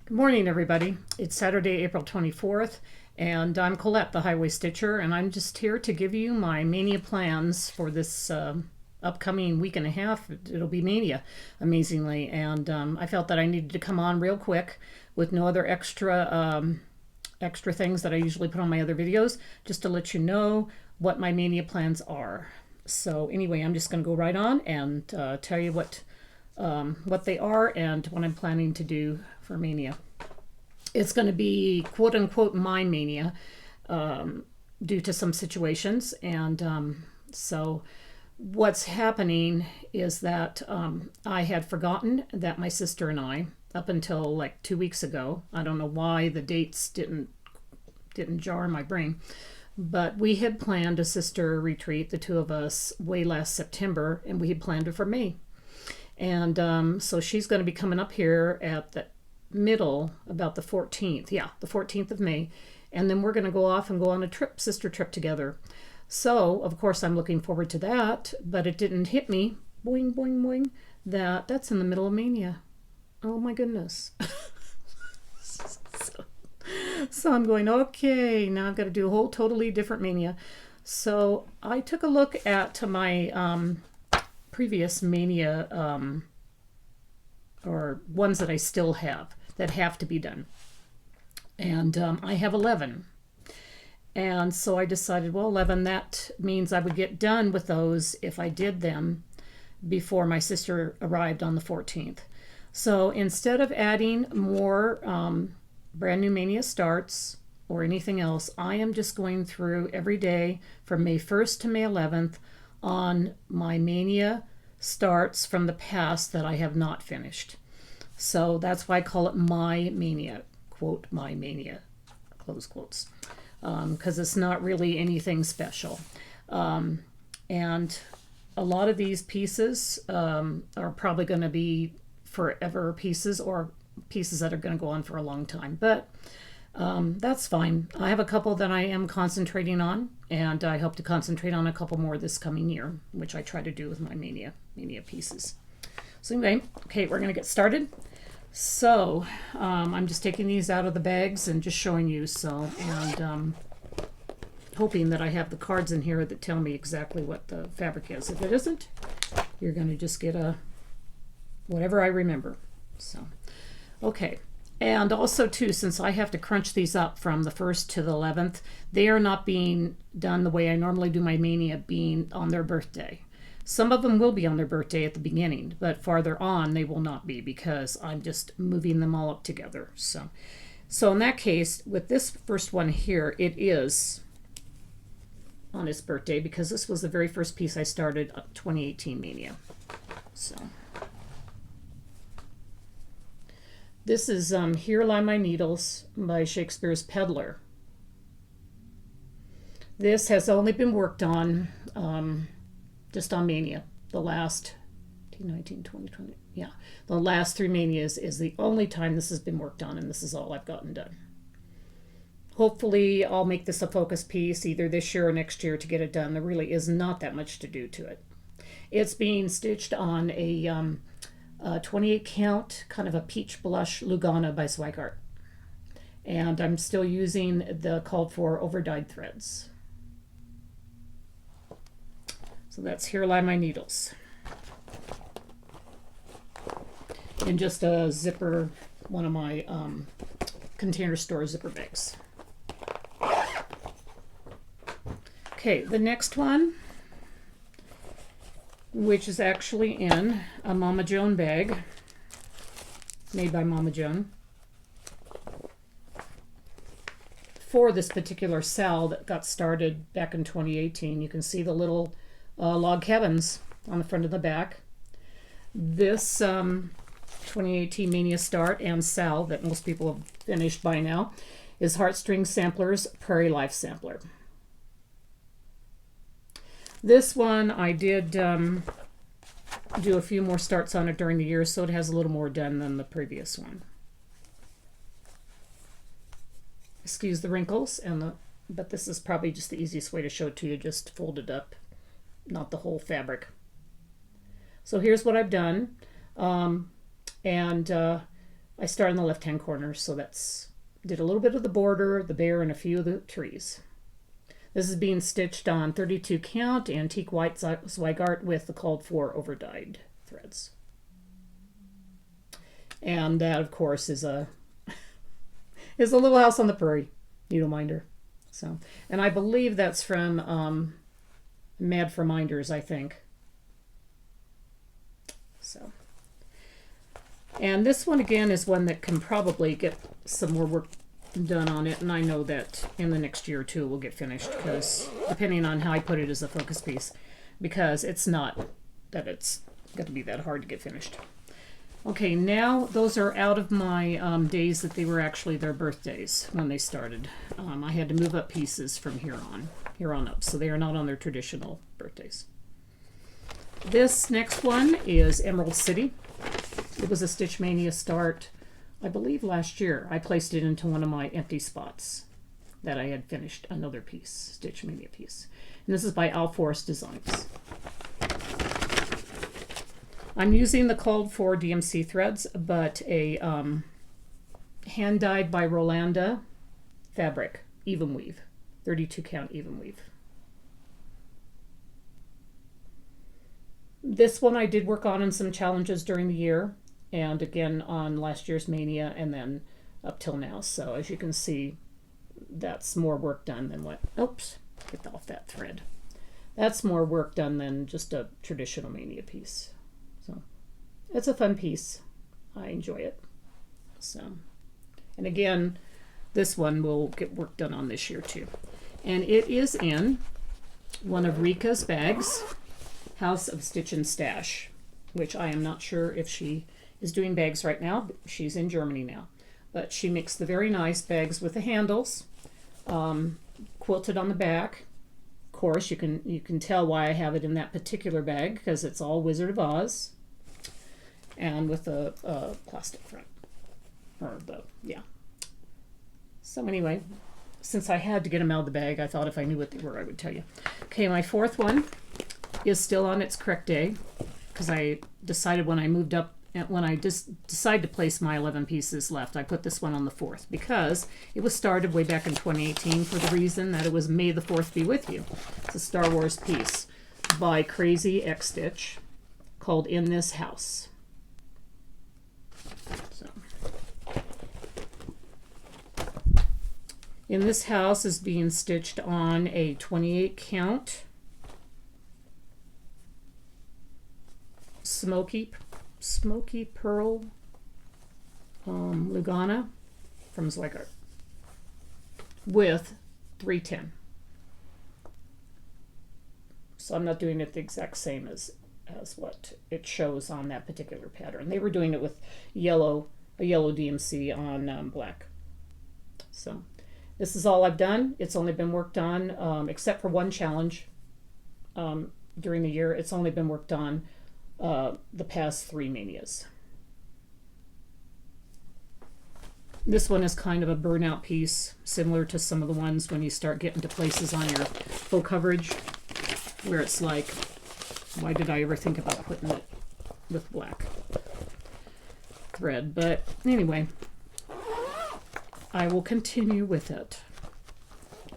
Good morning, everybody. It's Saturday, April 24th, and I'm Colette, the Highway Stitcher, and I'm just here to give you my mania plans for this upcoming week and a half. It'll be mania, amazingly, and I felt that I needed to come on real quick with no other extra things that I usually put on my other videos, just to let you know what my mania plans are. So anyway, I'm just going to go right on and tell you what they are and what I'm planning to do for mania. It's going to be quote unquote my mania due to some situations, and so what's happening is that I had forgotten that my sister and I, up until like 2 weeks ago, I don't know why the dates didn't jar in my brain, but we had planned a sister retreat, the two of us, way last September, and we had planned it for May. And so she's going to be coming up here at the middle, about the 14th. Yeah, the 14th of May. And then we're going to go off and go on a trip, sister trip together. So, of course, I'm looking forward to that, but it didn't hit me, boing, boing, boing, that's in the middle of mania. Oh my goodness. So I'm going, okay, now I've got to do a whole totally different mania. So I took a look at my previous mania, or ones that I still have that have to be done. And I have 11. And so I decided, well, 11, that means I would get done with those if I did them before my sister arrived on the 14th. So instead of adding more brand new mania starts or anything else, I am just going through every day from May 1st to May 11th on my mania starts from the past that I have not finished. So that's why I call it my mania, quote, my mania, close quotes, because it's not really anything special. And a lot of these pieces are probably going to be forever pieces, or pieces that are going to go on for a long time, but that's fine. I have a couple that I am concentrating on, and I hope to concentrate on a couple more this coming year, which I try to do with my mania pieces. So anyway, okay, we're going to get started. So I'm just taking these out of the bags and just showing you, so, and hoping that I have the cards in here that tell me exactly what the fabric is. If it isn't, you're going to just get a whatever I remember. So okay. And also, too, since I have to crunch these up from the 1st to the 11th, they are not being done the way I normally do my mania, being on their birthday. Some of them will be on their birthday at the beginning, but farther on they will not be, because I'm just moving them all up together. So in that case, with this first one here, it is on his birthday, because this was the very first piece I started 2018 mania. So this is Here Lie My Needles by Shakespeare's Peddler. This has only been worked on just on mania. The last 19, 20, 20, yeah. The last 3 manias is the only time this has been worked on, and this is all I've gotten done. Hopefully I'll make this a focus piece either this year or next year to get it done. There really is not that much to do to it. It's being stitched on a 28 count, kind of a peach blush Lugana by Zweigart. And I'm still using the called for overdyed threads. So that's Here Lie My Needles. In just a zipper, one of my Container Store zipper bags. Okay, the next one, which is actually in a Mama Joan bag, made by Mama Joan, for this particular sal that got started back in 2018. You can see the little log cabins on the front and the back. This 2018 Mania Start and sal that most people have finished by now is Heartstring Sampler's Prairie Life Sampler. This one I did do a few more starts on it during the year, so it has a little more done than the previous one. Excuse the wrinkles, but this is probably just the easiest way to show it to you, just fold it up, not the whole fabric. So here's what I've done. And I start in the left-hand corner, so that's, did a little bit of the border, the bear, and a few of the trees. This is being stitched on 32 count antique white Zweigart with the called for overdyed threads. And that, of course, is a Little House on the Prairie needleminder. So, and I believe that's from Mad for Minders, I think. So, and this one again is one that can probably get some more work done on it, and I know that in the next year or two it will get finished, because depending on how I put it as a focus piece, because it's not that it's going to be that hard to get finished. Okay, now those are out of my days that they were actually their birthdays when they started. I had to move up pieces from here on up, so they are not on their traditional birthdays. This next one is Emerald City. It was a Stitch Mania start, I believe last year. I placed it into one of my empty spots that I had finished another piece, Stitch Mania piece. And this is by Alforce Designs. I'm using the called for DMC threads, but a hand dyed by Rolanda fabric, even weave, 32 count even weave. This one I did work on in some challenges during the year, and again on last year's Mania, and then up till now. So as you can see, that's more work done than what, oops, get off that thread. That's more work done than just a traditional Mania piece. So it's a fun piece. I enjoy it. So, and again, this one will get work done on this year too. And it is in one of Rika's bags, House of Stitch and Stash, which I am not sure if she is doing bags right now. She's in Germany now. But she makes the very nice bags with the handles, quilted on the back. Of course, you can tell why I have it in that particular bag, because it's all Wizard of Oz, and with a plastic front, or the, yeah. So anyway, since I had to get them out of the bag, I thought if I knew what they were, I would tell you. Okay, my fourth one is still on its correct day, because I decided when I moved up, when I decided to place my 11 pieces left, I put this one on the 4th, because it was started way back in 2018 for the reason that it was May the 4th be with you. It's a Star Wars piece by Crazzzy X Stitch called In This House. So, In This House is being stitched on a 28 count smoky pearl Lugana from Zweigart with 310. So I'm not doing it the exact same as what it shows on that particular pattern. They were doing it with a yellow DMC on black. So this is all I've done. It's only been worked on, except for one challenge during the year. It's only been worked on the past 3 Manias. This one is kind of a burnout piece, similar to some of the ones when you start getting to places on your full coverage where it's like, why did I ever think about putting it with black thread? But anyway, I will continue with it.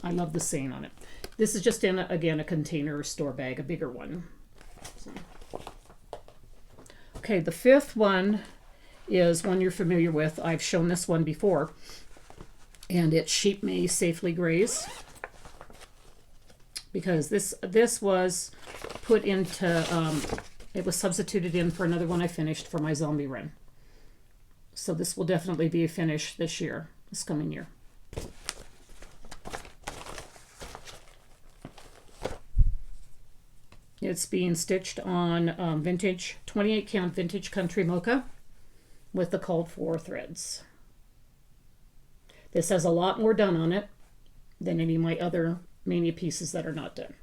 I love the saying on it. This is just in, again, a container or store bag, a bigger one. So. Okay, the 5th one is one you're familiar with. I've shown this one before, and it's Sheep May Safely Graze, because this was put into, it was substituted in for another one I finished for my zombie run. So this will definitely be a finish this year, this coming year. It's being stitched on vintage 28 count vintage country mocha with the called for threads. This has a lot more done on it than any of my other Mania pieces that are not done.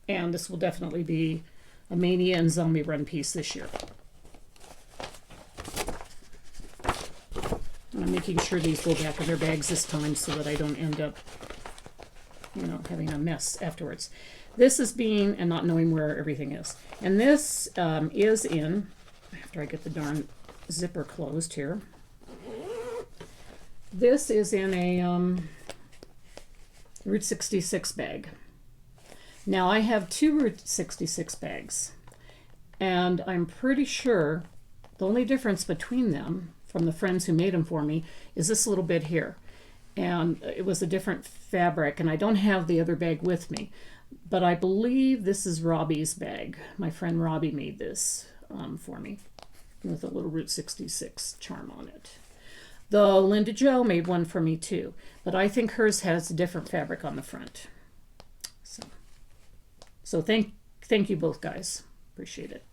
And this will definitely be a Mania and zombie run piece this year. I'm making sure these go back in their bags this time so that I don't end up you know, having a mess afterwards. This is being, and not knowing where everything is. And this is in, after I get the darn zipper closed here, this is in a Route 66 bag. Now I have 2 Route 66 bags, and I'm pretty sure the only difference between them, from the friends who made them for me, is this little bit here. And it was a different fabric, and I don't have the other bag with me, but I believe this is Robbie's bag. My friend Robbie made this for me with a little Route 66 charm on it. Though Linda Jo made one for me too, but I think hers has a different fabric on the front. So thank you both guys. Appreciate it.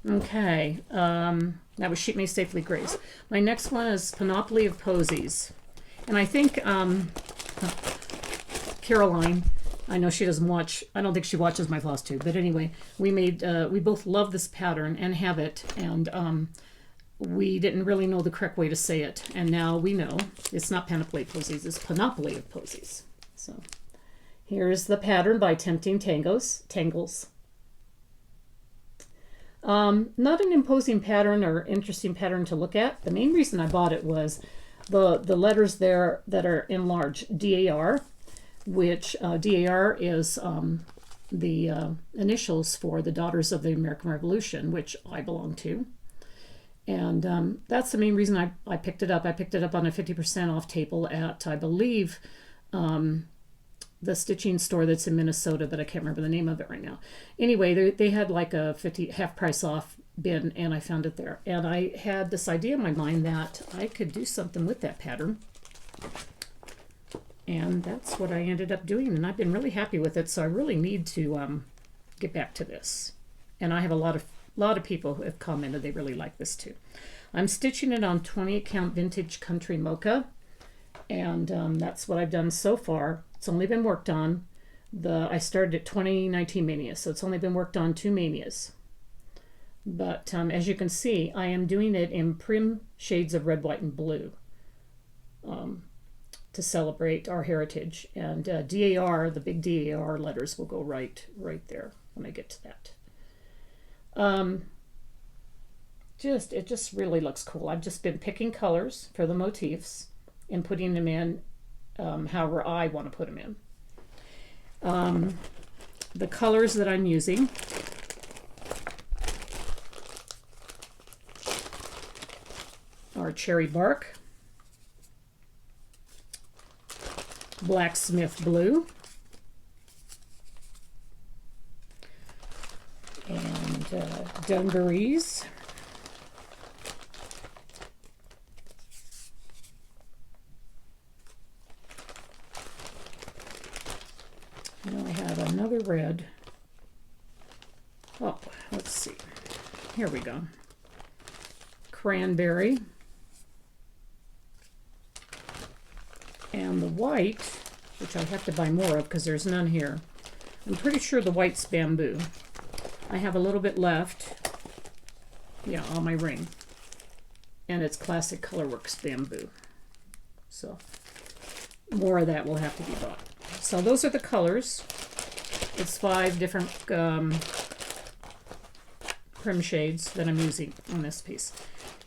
Okay, that was Sheep May Safely Graze. My next one is Panoply of Posies. And I think Caroline, I know she doesn't watch, I don't think she watches my floss tube, but anyway, we both love this pattern and have it, and we didn't really know the correct way to say it, and now we know. It's not Panoply of Posies, it's Panoply of Posies. So here's the pattern by Tempting Tangles. Not an imposing pattern or interesting pattern to look at. The main reason I bought it was the letters there that are in large DAR, which DAR is the initials for the Daughters of the American Revolution, which I belong to. And that's the main reason I picked it up. I picked it up on a 50% off table at, I believe, the stitching store that's in Minnesota, but I can't remember the name of it right now. Anyway, they had like a half price off bin, and I found it there. And I had this idea in my mind that I could do something with that pattern. And that's what I ended up doing, and I've been really happy with it, so I really need to get back to this. And I have a lot of people who have commented they really like this too. I'm stitching it on 28 count vintage country mocha, and that's what I've done so far. It's only been worked on. I started at 2019 Mania, so it's only been worked on 2 Manias. But as you can see, I am doing it in prim shades of red, white, and blue to celebrate our heritage. And DAR, the big DAR letters, will go right there when I get to that. It just really looks cool. I've just been picking colors for the motifs and putting them in however I want to put them in. The colors that I'm using are Cherry Bark, Blacksmith Blue, and Dungarees, and I have another red. Oh, let's see. Here we go. Cranberry. And the white, which I have to buy more of because there's none here. I'm pretty sure the white's bamboo. I have a little bit left, yeah, on my ring. And it's Classic Colorworks bamboo. So more of that will have to be bought. So those are the colors. It's 5 different prim shades that I'm using on this piece.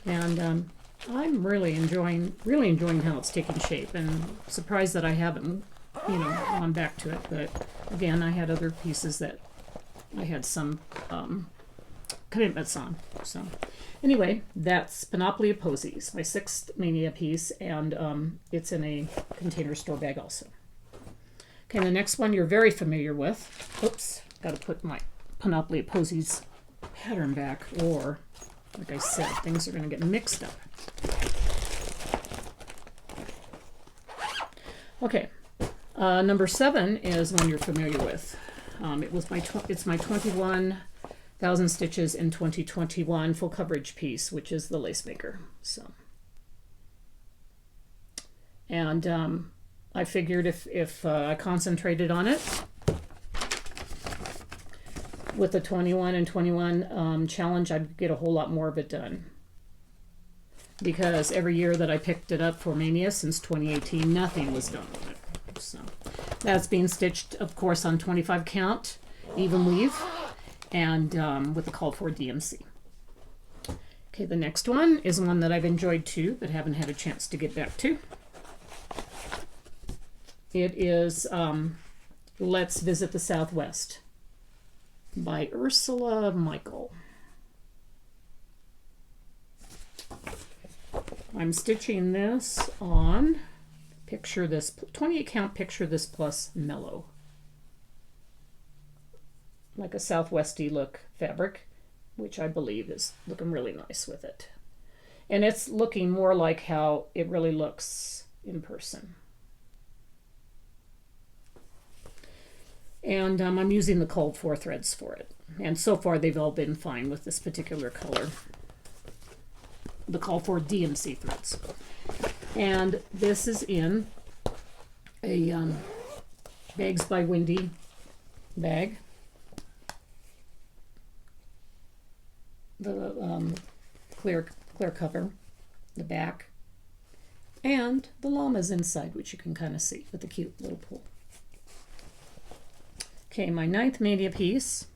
And I'm really enjoying how it's taking shape, and surprised that I haven't, gone back to it. But again, I had other pieces that I had some commitments on. So anyway, that's Panoply of Posies, my 6th Mania piece, and it's in a container store bag also. Okay, the next one you're very familiar with. Oops, got to put my Panoply of Posies pattern back, or like I said, things are going to get mixed up. Okay, number 7 is one you're familiar with. It's my 21,000 stitches in 2021 full coverage piece, which is the Lacemaker. So, and I figured if I concentrated on it with the 21 and 21 challenge, I'd get a whole lot more of it done. Because every year that I picked it up for Mania since 2018, nothing was done with it. So That's being stitched, of course, on 25 count, even weave, and with the called for DMC. Okay, the next one is one that I've enjoyed too, but haven't had a chance to get back to. It is Let's Visit the Southwest by Ursula Michael. I'm stitching this on Picture This, 28 count Picture This Plus Mellow. Like a Southwesty look fabric, which I believe is looking really nice with it. And it's looking more like how it really looks in person. And I'm using the called for threads for it. And so far they've all been fine with this particular color. The called for DMC threads. And this is in a Bags by Wendy bag. The clear cover, the back, and the llamas inside, which you can kind of see with the cute little pool. Okay, my 9th Mania piece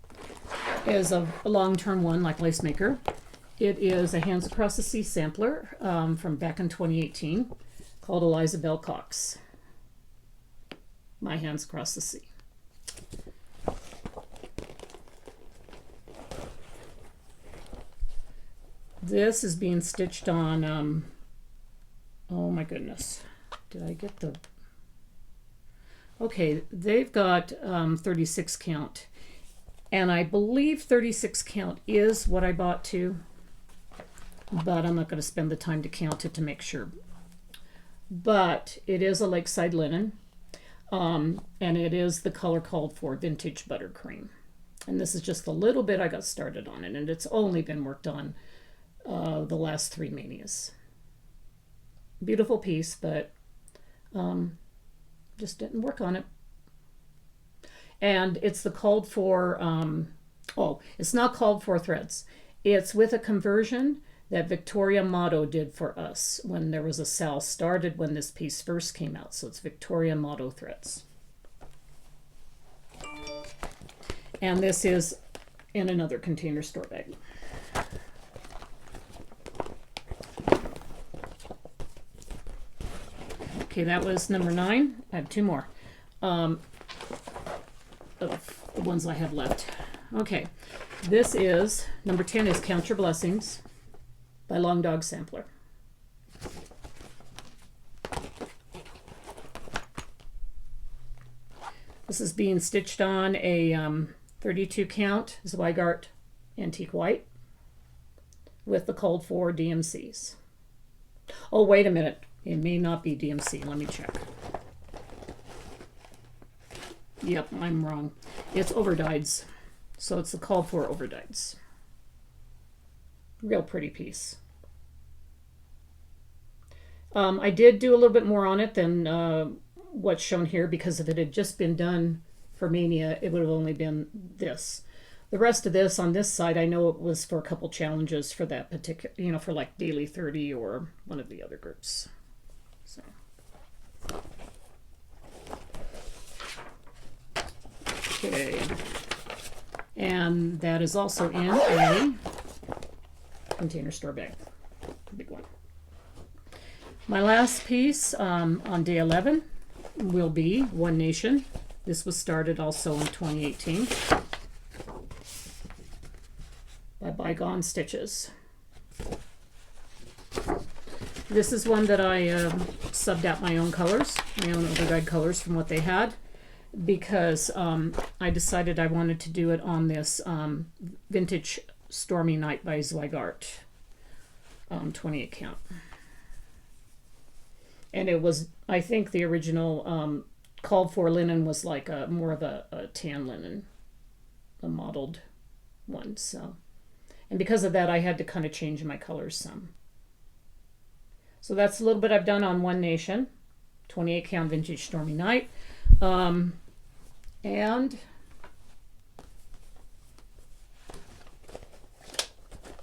is a long-term one like Lacemaker. It is a Hands Across the Sea sampler from back in 2018 called Eliza Bell Cox. My Hands Across the Sea. This is being stitched on, oh my goodness, did I get the, okay, they've got 36 count, and I believe 36 count is what I bought too, but I'm not going to spend the time to count it to make sure. But it is a Lakeside linen, and it is the color called for Vintage Buttercream. And this is just a little bit I got started on it, and it's only been worked on the last 3 manias. Beautiful piece, but just didn't work on it. And it's the called for, oh, it's not called for threads. It's with a conversion that Victoria Motto did for us when there was a sale started when this piece first came out. So it's Victoria Motto threads. And this is in another Container Store bag. Okay, that was number 9. I have 2 more of the ones I have left. Okay, this is, number 10 is Count Your Blessings by Long Dog Sampler. This is being stitched on a 32 count Zweigart Antique White with the called for DMCs. Oh, wait a minute. It may not be DMC. Let me check. Yep, I'm wrong. It's overdyeds. So it's the called for overdyeds. Real pretty piece. I did do a little bit more on it than what's shown here, because if it had just been done for Mania, it would have only been this. The rest of this on this side, I know it was for a couple challenges for that particular, you know, for like Daily 30 or one of the other groups. So. Okay. And that is also in a Container Store bag. Big one. My last piece on day 11 will be One Nation. This was started also in 2018 by ByGone Stitches. This is one that I subbed out my own colors, my own overdyed colors from what they had, because I decided I wanted to do it on this Vintage Stormy Night by Zweigart 28 count. And it was, I think the original called for linen was like more of a tan linen, a mottled one. So, and because of that, I had to kind of change my colors some. So that's a little bit I've done on One Nation, 28 count Vintage Stormy Night. And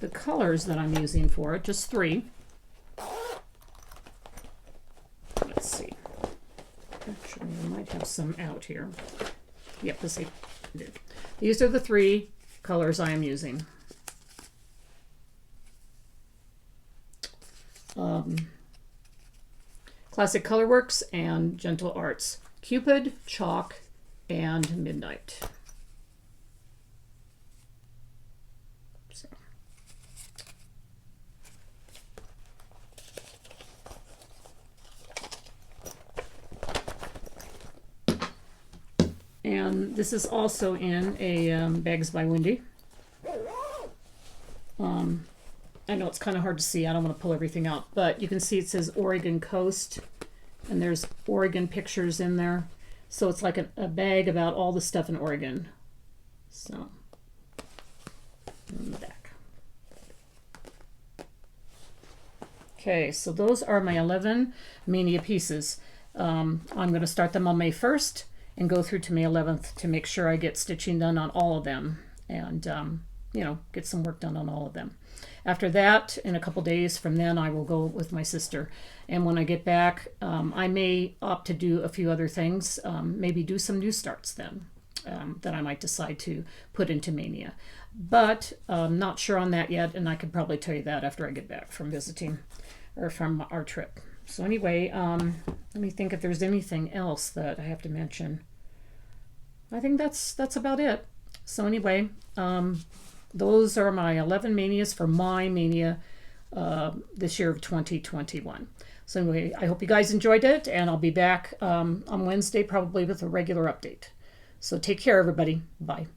the colors that I'm using for it, just 3. Let's see. Actually, I might have some out here. Yep, this I did. These are the 3 colors I am using. Classic Colorworks and Gentle Arts. Cupid, Chalk, and Midnight. So. And this is also in a Bags by Wendy. I know it's kind of hard to see. I don't want to pull everything out, but you can see it says Oregon Coast, and there's Oregon pictures in there. So it's like a bag about all the stuff in Oregon. So, in the back. Okay, so those are my 11 Mania pieces. I'm going to start them on May 1st and go through to May 11th to make sure I get stitching done on all of them and, you know, get some work done on all of them. After that, in a couple days from then, I will go with my sister. And when I get back, I may opt to do a few other things, maybe do some new starts then that I might decide to put into Mania. But not sure on that yet, and I could probably tell you that after I get back from visiting or from our trip. So anyway, let me think if there's anything else that I have to mention. I think that's about it. So anyway, those are my 11 manias for my Mania this year of 2021. So anyway, I hope you guys enjoyed it, and I'll be back on Wednesday probably with a regular update. So take care, everybody. Bye.